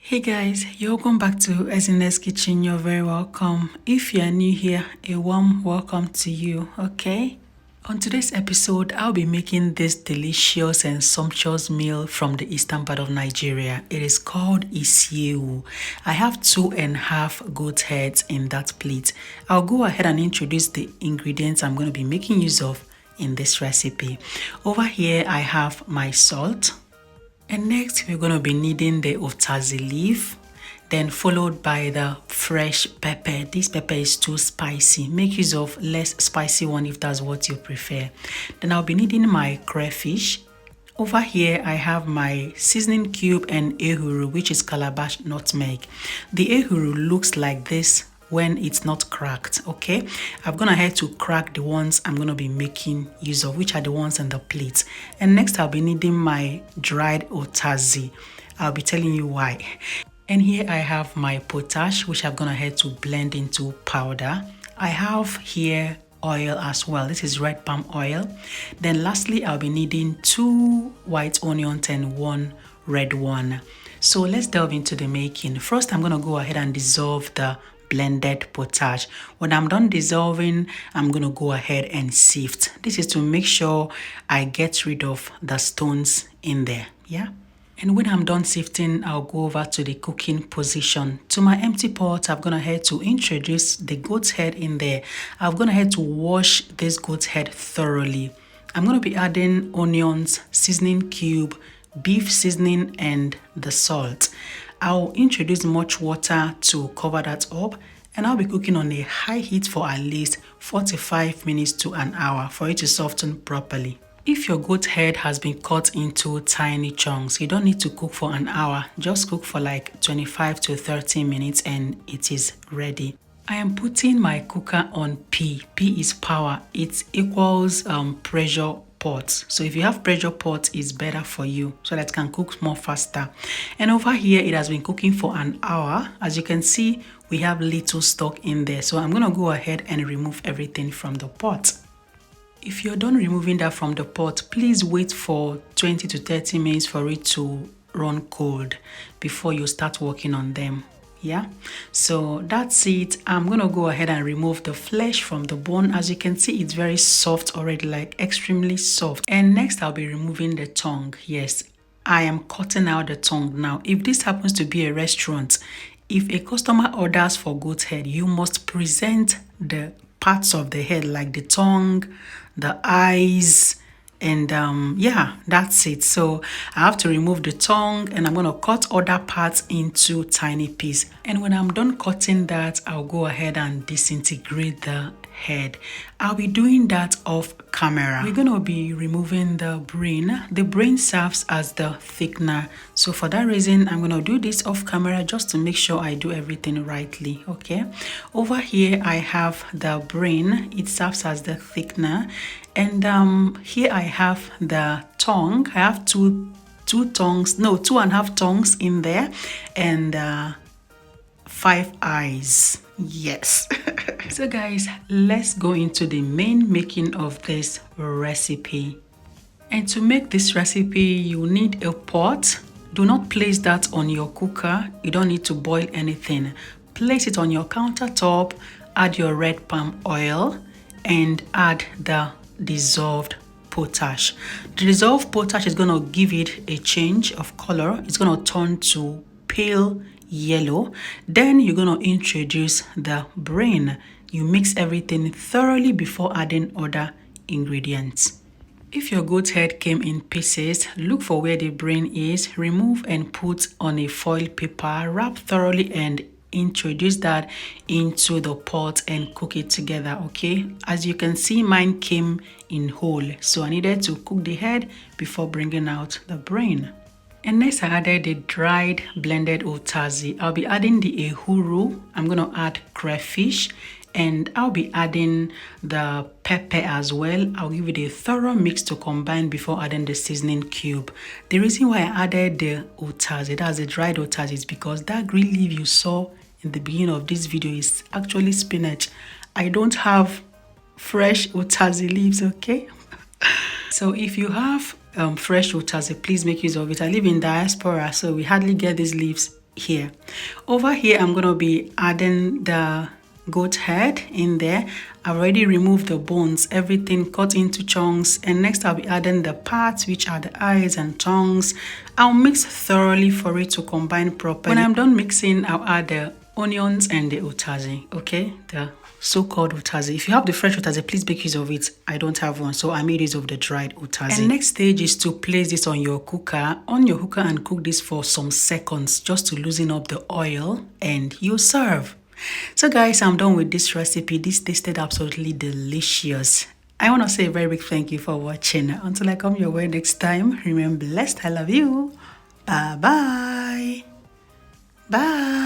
Hey guys, you're welcome back to SNS Kitchen. You're very welcome. If you are new here, a warm welcome to you, okay? On today's episode, I'll be making this delicious and sumptuous meal from the eastern part of Nigeria. It is called isiewu. I have 2.5 goat heads in that plate. I'll go ahead and introduce the ingredients I'm going to be making use of in this recipe. Over here, I have my salt. And next, we're going to be needing the utazi leaf, then followed by the fresh pepper. This pepper is too spicy. Make use of less spicy one if that's what you prefer. Then I'll be needing my crayfish. Over here, I have my seasoning cube and ehuru, which is calabash nutmeg. The ehuru looks like this when it's not cracked, okay? I'm gonna head to crack the ones I'm gonna be making use of, which are the ones on the plate. And next I'll be needing my dried utazi. I'll be telling you why. And here I have my potash, which I'm gonna head to blend into powder. I have here oil as well. This is red palm oil. Then lastly, I'll be needing 2 white onions and 1 red one. So let's delve into the making. First, I'm gonna go ahead and dissolve the blended potash. When I'm done dissolving, I'm gonna go ahead and sift. This is to make sure I get rid of the stones in there, yeah? And when I'm done sifting, I'll go over to the cooking position. To my empty pot, I'm gonna head to introduce the goat's head in there. I'm gonna head to wash this goat's head thoroughly. I'm gonna be adding onions, seasoning cube, beef seasoning, and the salt. I'll introduce much water to cover that up, and I'll be cooking on a high heat for at least 45 minutes to an hour for it to soften properly. If your goat head has been cut into tiny chunks, you don't need to cook for an hour. Just cook for like 25 to 30 minutes and it is ready. I am putting my cooker on P. P is power. It equals pressure pot. So if you have pressure pot, it's better for you so that it can cook more faster. And over here, it has been cooking for an hour. As you can see, we have little stock in there. So I'm going to go ahead and remove everything from the pot. If you're done removing that from the pot, please wait for 20 to 30 minutes for it to run cold before you start working on them. Yeah, so that's it. I'm gonna go ahead and remove the flesh from the bone. As you can see, it's very soft already, like extremely soft. And next I'll be removing the tongue. Yes, I am cutting out the tongue. Now if this happens to be a restaurant, if a customer orders for goat head, you must present the parts of the head like the tongue, the eyes, and yeah, that's it. So I have to remove the tongue and I'm going to cut other parts into tiny pieces. And when I'm done cutting that, I'll go ahead and disintegrate the head. I'll be doing that off camera. We're going to be removing the brain. The brain serves as the thickener. So for that reason, I'm going to do this off camera just to make sure I do everything rightly, okay? Over here, I have the brain. It serves as the thickener. And here I have the tongue. I have two tongues, no, 2.5 tongues in there, and 5 eyes. Yes. So guys, let's go into the main making of this recipe. And to make this recipe, you need a pot. Do not place that on your cooker. You don't need to boil anything. Place it on your countertop, add your red palm oil, and add the dissolved potash. The dissolved potash is going to give it a change of color. It's going to turn to pale yellow. Then you're going to introduce the brain. You mix everything thoroughly before adding other ingredients. If your goat head came in pieces, look for where the brain is, remove and put on a foil paper, wrap thoroughly and introduce that into the pot and cook it together, okay? As you can see, mine came in whole, so I needed to cook the head before bringing out the brain. And next I added the dried blended utazi. I'll be adding the ehuru. I'm going to add crayfish, and I'll be adding the pepper as well. I'll give it a thorough mix to combine before adding the seasoning cube. The reason why I added the utazi, that's the dried utazi, is because that green leaf you saw in the beginning of this video is actually spinach. I don't have fresh utazi leaves, okay? So if you have fresh utazi, please make use of it. I live in diaspora, so we hardly get these leaves here. Over here, I'm going to be adding the goat head in there. I've already removed the bones, everything cut into chunks, and next I'll be adding the parts, which are the eyes and tongues. I'll mix thoroughly for it to combine properly. When I'm done mixing, I'll add the onions and the utazi, okay, the so-called utazi. If you have the fresh utazi, please make use of it. I don't have one, so I made use of the dried utazi. And next stage is to place this on your cooker, and cook this for some seconds just to loosen up the oil, and you serve. So guys, I'm done with this recipe. This tasted absolutely delicious. I want to say a very big thank you for watching. Until I come your way next time, remain blessed. I love you. Bye bye. Bye.